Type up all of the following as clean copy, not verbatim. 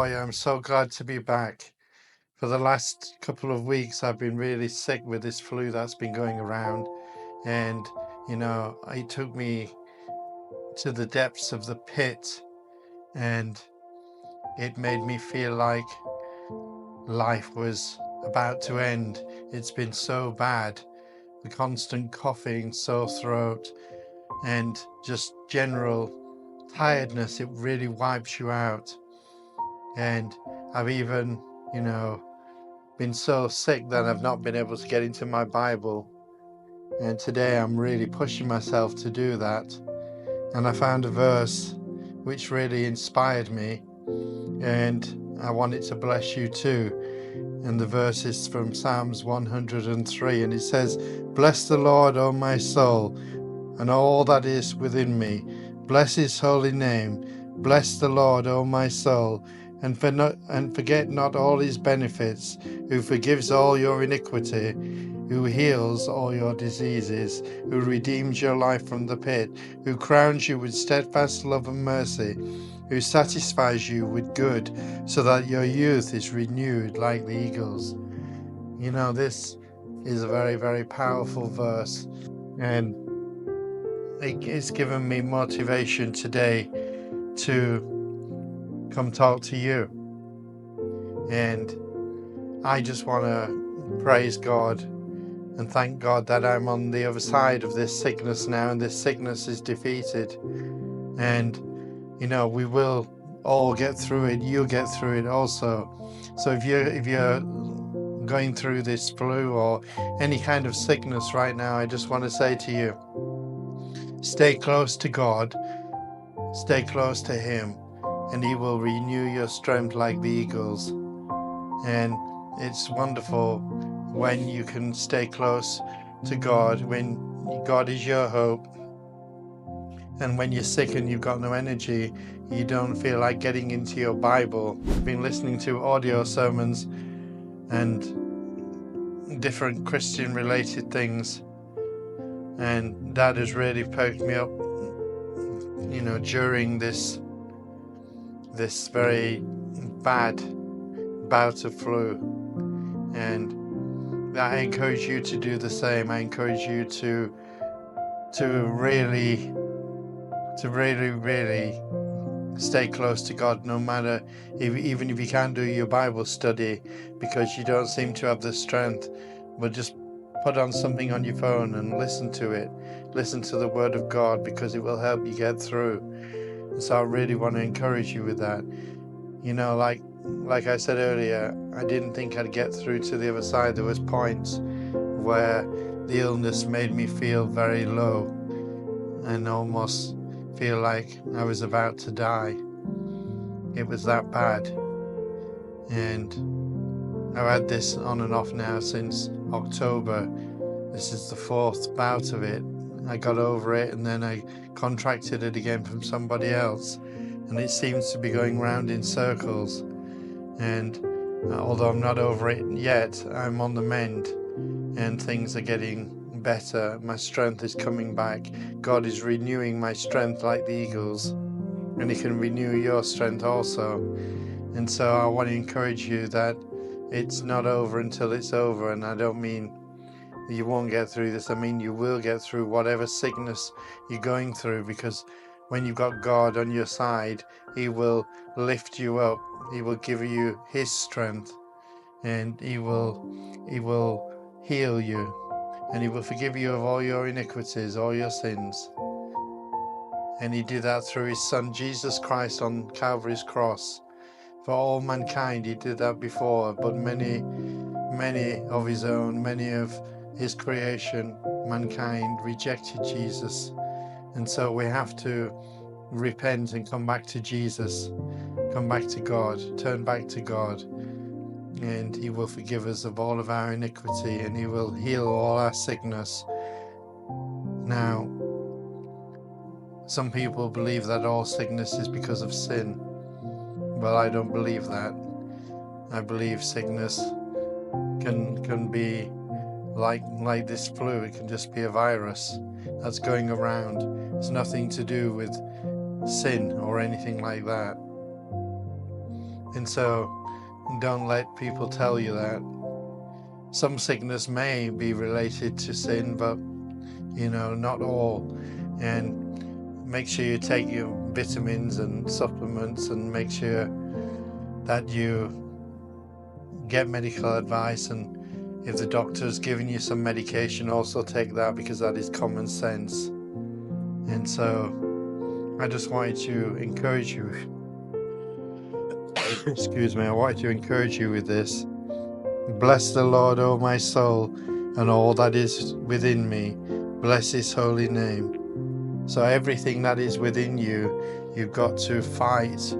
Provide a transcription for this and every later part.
boy, I'm so glad to be back. For the last couple of weeks, I've been really sick with this flu that's been going around. And, it took me to the depths of the pit, and it made me feel like life was about to end. It's been so bad. The constant coughing, sore throat, and just general tiredness, it really wipes you out. And I've even, been so sick that I've not been able to get into my Bible. And today I'm really pushing myself to do that. And I found a verse which really inspired me, and I want it to bless you too. And the verse is from Psalms 103, and it says, "Bless the Lord, O my soul, and all that is within me. Bless his holy name. Bless the Lord, O my soul, and forget not all his benefits, who forgives all your iniquity, who heals all your diseases, who redeems your life from the pit, who crowns you with steadfast love and mercy, who satisfies you with good, so that your youth is renewed like the eagles." This is a very, very powerful verse, and it's given me motivation today to come talk to you. And I just want to praise God and thank God that I'm on the other side of this sickness now, and this sickness is defeated. And we will all get through it. You'll get through it also. So if you're going through this flu or any kind of sickness right now, I just want to say to you, stay close to God, stay close to him, and he will renew your strength like the eagles. And it's wonderful when you can stay close to God, when God is your hope. And when you're sick and you've got no energy, you don't feel like getting into your Bible. I've been listening to audio sermons and different Christian related things, and that has really perked me up, during this very bad bout of flu. And I encourage you to do the same. I encourage you to really stay close to God, no matter even if you can't do your Bible study because you don't seem to have the strength. But just put on something on your phone and listen to it. Listen to the Word of God, because it will help you get through. And so I really want to encourage you with that. Like I said earlier, I didn't think I'd get through to the other side. There was points where the illness made me feel very low and almost feel like I was about to die. It was that bad. And I've had this on and off now since October. This is the fourth bout of it. I got over it, and then I contracted it again from somebody else, and it seems to be going round in circles. And although I'm not over it yet, I'm on the mend, and things are getting better. My strength is coming back. God is renewing my strength like the eagles, and he can renew your strength also. And so I want to encourage you that it's not over until it's over. And I don't mean you won't get through this. I mean you will get through whatever sickness you're going through, because when you've got God on your side, he will lift you up. He will give you his strength, and he will heal you, and he will forgive you of all your iniquities, all your sins. And he did that through his Son Jesus Christ on Calvary's cross. For all mankind he did that before, but many of his own, many of his creation, mankind, rejected Jesus. And so we have to repent and come back to Jesus, come back to God, turn back to God, and he will forgive us of all of our iniquity, and he will heal all our sickness. Now, some people believe that all sickness is because of sin. Well, I don't believe that. I believe sickness can be like this flu. It can just be a virus that's going around. It's nothing to do with sin or anything like that. And so don't let people tell you that. Some sickness may be related to sin, but not all. And make sure you take your vitamins and supplements, and make sure that you get medical advice. And if the doctor's giving you some medication, also take that, because that is common sense. And so I just wanted to encourage you excuse me, I wanted to encourage you with this. Bless the Lord, O my soul, and all that is within me. Bless his holy name. So everything that is within you, you've got to fight,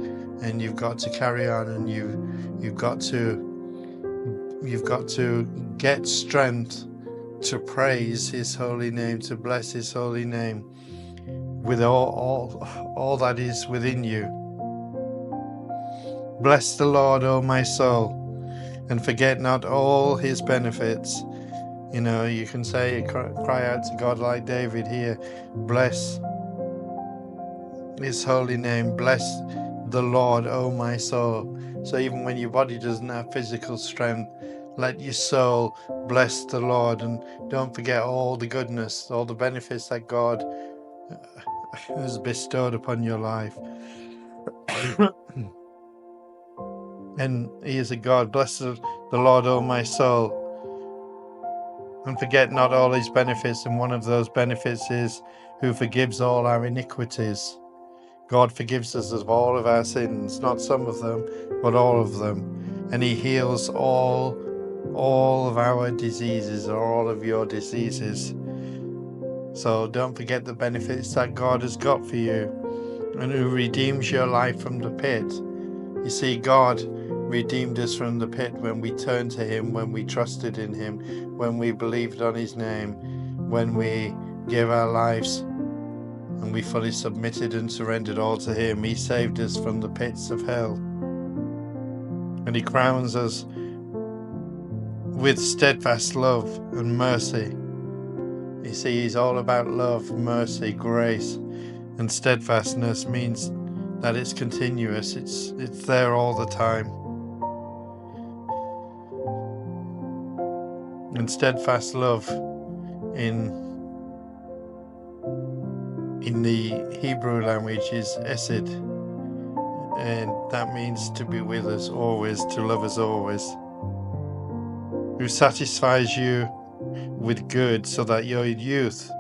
and you've got to carry on, and you've got to get strength to praise his holy name, to bless his holy name with all that is within you. Bless the Lord, O my soul, and forget not all his benefits. You can say, cry out to God like David here, bless his holy name, bless the Lord, O my soul. So even when your body doesn't have physical strength, let your soul bless the Lord, and don't forget all the goodness, all the benefits that God has bestowed upon your life. And he is a God. Bless the Lord, O my soul, and forget not all his benefits. And one of those benefits is who forgives all our iniquities. God forgives us of all of our sins, not some of them, but all of them. And he heals all of our diseases, or all of your diseases. So don't forget the benefits that God has got for you, and who redeems your life from the pit. You see, God redeemed us from the pit when we turned to him, when we trusted in him, when we believed on his name, when we gave our lives and we fully submitted and surrendered all to him. He saved us from the pits of hell, and he crowns us with steadfast love and mercy. You see, he's all about love, mercy, grace, and steadfastness means that it's continuous. It's there all the time. And steadfast love in the Hebrew language is esed, and that means to be with us always, to love us always. Who satisfies you with good, so that your youth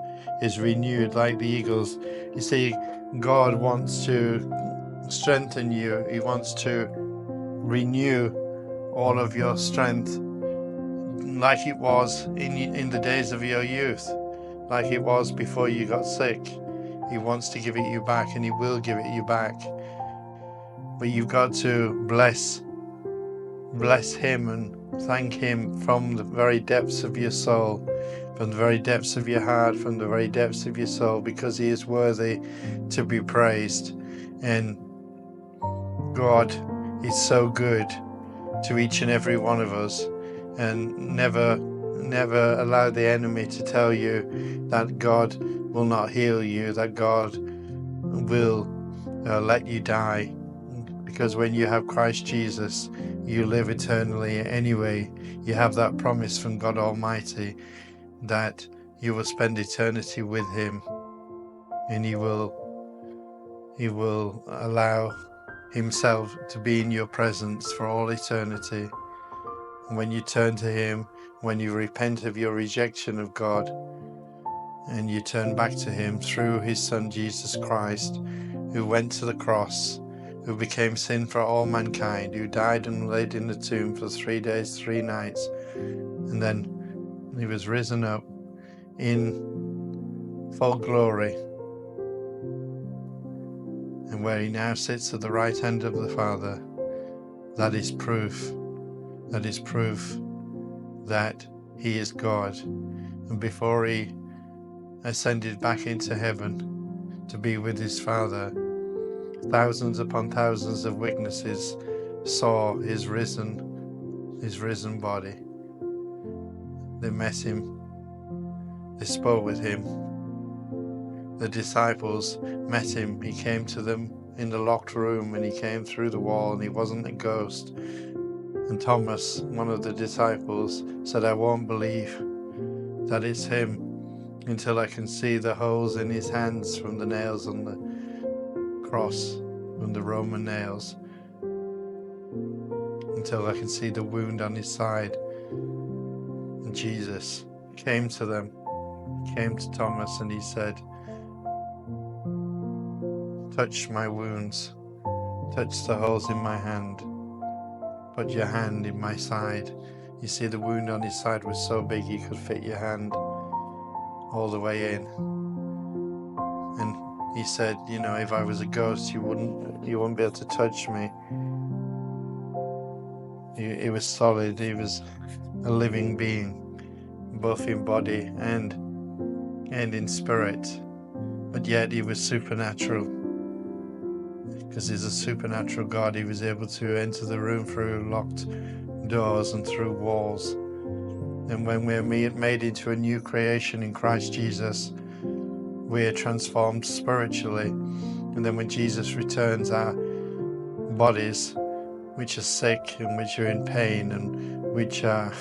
is renewed like the eagles. You see, God wants to strengthen you. He wants to renew all of your strength, like it was in the days of your youth, like it was before you got sick. He wants to give it you back, and he will give it you back. But you've got to bless him and thank him from the very depths of your soul, from the very depths of your heart, from the very depths of your soul, because he is worthy to be praised. And God is so good to each and every one of us, and never allow the enemy to tell you that God will not heal you, that God will let you die, because when you have Christ Jesus, you live eternally anyway. You have that promise from God Almighty that you will spend eternity with him, and he will allow himself to be in your presence for all eternity. And when you turn to him, when you repent of your rejection of God, and you turn back to him through his Son Jesus Christ, who went to the cross, who became sin for all mankind, who died and laid in the tomb for 3 days, 3 nights, and then he was risen up in full glory, and where he now sits at the right hand of the Father. That is proof that he is God. And before he ascended back into heaven to be with his Father, thousands upon thousands of witnesses saw his risen body. They met him, they spoke with him. The disciples met him, he came to them in the locked room, and he came through the wall, and he wasn't a ghost. And Thomas, one of the disciples, said, I won't believe that it's him until I can see the holes in his hands from the nails on the cross, from the Roman nails, until I can see the wound on his side. And Jesus came to them, came to Thomas, and he said, touch my wounds, touch the holes in my hand, put your hand in my side. You see, the wound on his side was so big you could fit your hand all the way in. And he said, you know, if I was a ghost, you wouldn't be able to touch me. He was solid. He was a living being, both in body and in spirit. But yet he was supernatural. Because he's a supernatural God, he was able to enter the room through locked doors and through walls. And when we're made into a new creation in Christ Jesus, we're transformed spiritually. And then when Jesus returns, our bodies, which are sick and which are in pain and which are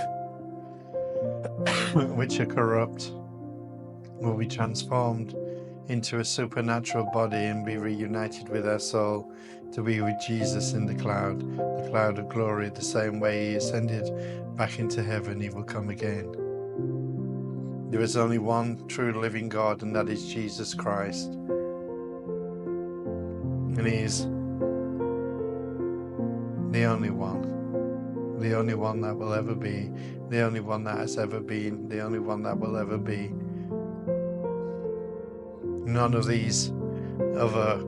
corrupt, will be transformed into a supernatural body and be reunited with our soul to be with Jesus in the cloud of glory. The same way he ascended back into heaven, he will come again. There is only one true living God, and that is Jesus Christ. And he is the only one that will ever be, the only one that has ever been, the only one that will ever be. None of these other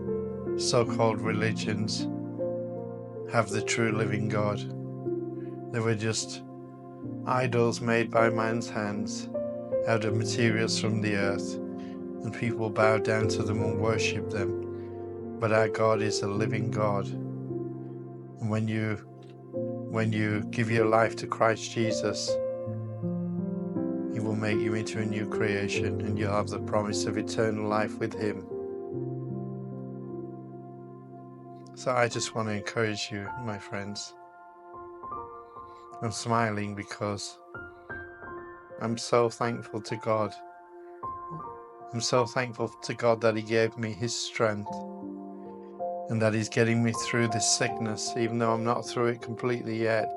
so-called religions have the true living God. They were just idols made by man's hands out of materials from the earth, and people bow down to them and worship them. But our God is a living God. And when you give your life to Christ Jesus, he will make you into a new creation, and you'll have the promise of eternal life with him. So I just want to encourage you, my friends. I'm smiling because I'm so thankful to God. I'm so thankful to God that he gave me his strength, and that he's getting me through this sickness. Even though I'm not through it completely yet,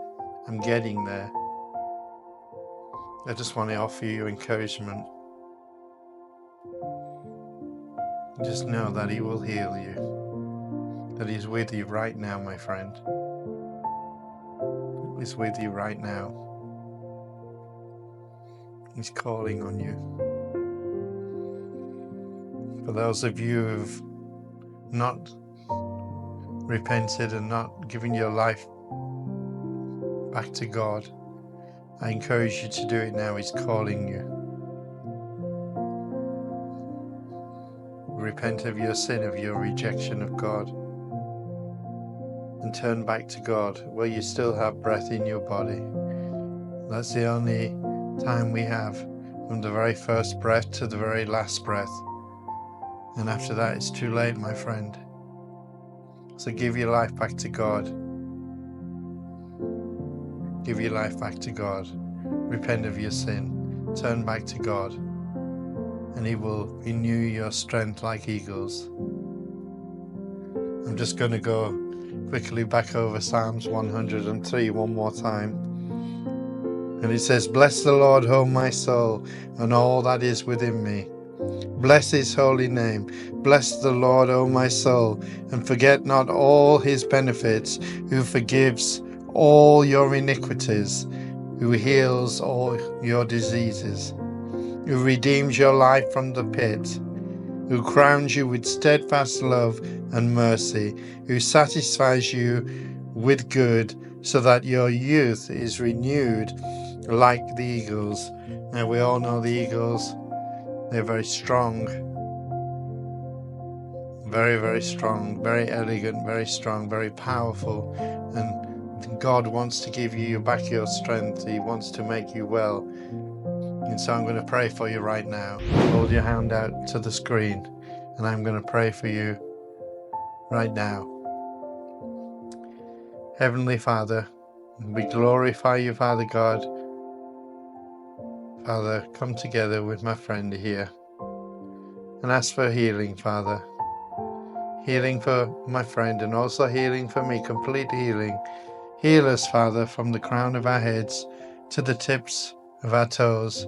I'm getting there. I just want to offer you encouragement. Just know that he will heal you, that he's with you right now, my friend. He's with you right now. He's calling on you. For those of you who've not repented and not given your life back to God, I encourage you to do it now. He's calling you. Repent of your sin, of your rejection of God, and turn back to God where you still have breath in your body. That's the only time we have, from the very first breath to the very last breath. And after that, it's too late, my friend. So give your life back to God. Give your life back to God. Repent of your sin. Turn back to God. And he will renew your strength like eagles. I'm just going to go quickly back over Psalms 103 one more time. And it says, bless the Lord, O my soul, and all that is within me. Bless his holy name. Bless the Lord, O my soul, and forget not all his benefits, who forgives all your iniquities, who heals all your diseases, who redeems your life from the pit, who crowns you with steadfast love and mercy, who satisfies you with good, so that your youth is renewed like the eagles. Now we all know the eagles. They're very strong, very, very strong, very elegant, very strong, very powerful. And God wants to give you back your strength. He wants to make you well. And so I'm going to pray for you right now. Hold your hand out to the screen, and I'm going to pray for you. right now. Heavenly Father, we glorify you, Father God. Father, come together with my friend here and ask for healing, Father. Healing for my friend and also healing for me, complete healing. Heal us, Father, from the crown of our heads to the tips of our toes.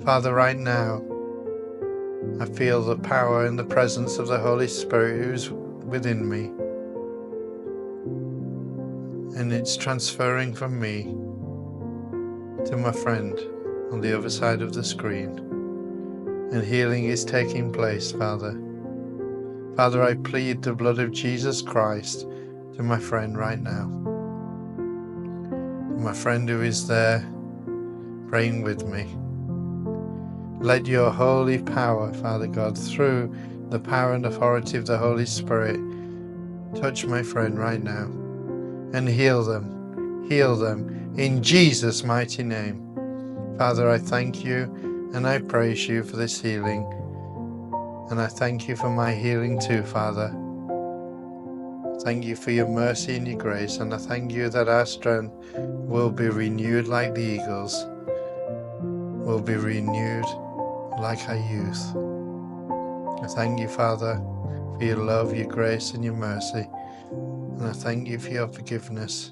Father, right now, I feel the power and the presence of the Holy Spirit who's within me. And it's transferring from me to my friend on the other side of the screen. And healing is taking place, Father. Father, I plead the blood of Jesus Christ to my friend right now. My friend who is there praying with me. Let your holy power, Father God, through the power and authority of the Holy Spirit, touch my friend right now and heal them in Jesus' mighty name. Father, I thank you and I praise you for this healing, and I thank you for my healing too, Father. Thank you for your mercy and your grace, and I thank you that our strength will be renewed like the eagles, will be renewed like our youth. I thank you, Father, for your love, your grace, and your mercy. And I thank you for your forgiveness.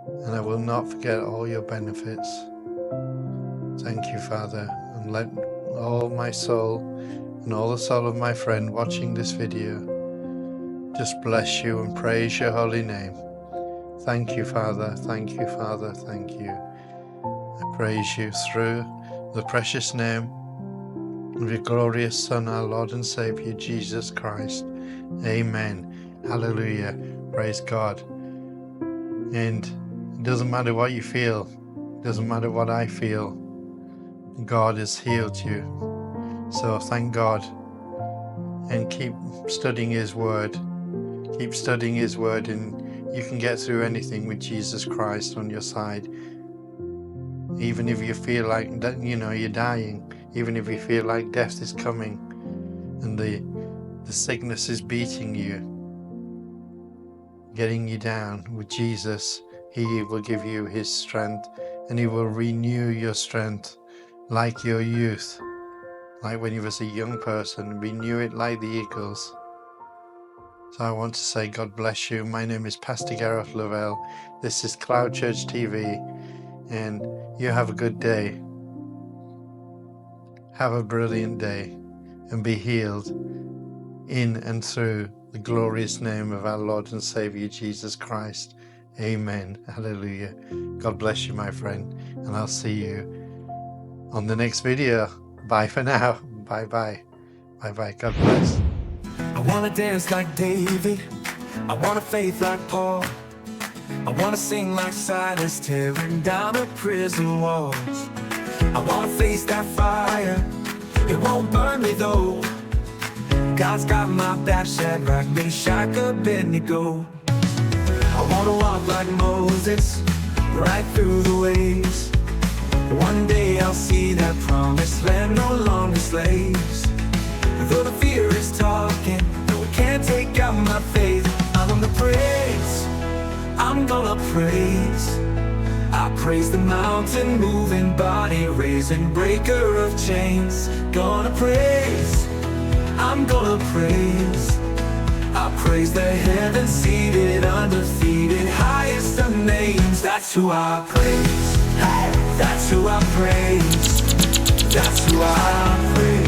And I will not forget all your benefits. Thank you, Father. And let all my soul and all the soul of my friend watching this video just bless you and praise your holy name. Thank you, Father. Thank you, Father. Thank you. I praise you through the precious name of your glorious Son, our Lord and Savior, Jesus Christ. Amen. Hallelujah. Praise God. And it doesn't matter what you feel. It doesn't matter what I feel. God has healed you. So thank God. And keep studying His Word. Keep studying His Word, and you can get through anything with Jesus Christ on your side. Even if you feel like that, you're dying. Even if you feel like death is coming and the sickness is beating you, getting you down, with Jesus, He will give you His strength, and He will renew your strength like your youth, like when you was a young person. Renew it like the eagles. So I want to say God bless you. My name is Pastor Gareth Lavelle. This is CloudChurch TV, and you have a good day. Have a brilliant day and be healed in and through the glorious name of our Lord and Savior Jesus Christ. Amen. Hallelujah. God bless you, my friend, and I'll see you on the next video. Bye for now. Bye bye. Bye bye. God bless. I wanna dance like David, I want a faith like Paul, I wanna sing like Silas, tearing down the prison walls. I wanna face that fire, it won't burn me though. God's got my back, Shadrach, Meshach, Abednego. I wanna walk like Moses, right through the waves. One day I'll see that promised land, no longer slaves. Though the fear is talking, no, it can't take out my faith. I'm gonna praise, I'm gonna praise. I praise the mountain moving, body raising, breaker of chains. Gonna praise, I'm gonna praise. I praise the heaven seated, undefeated, highest of names. That's who I praise, hey, that's who I praise, that's who I praise.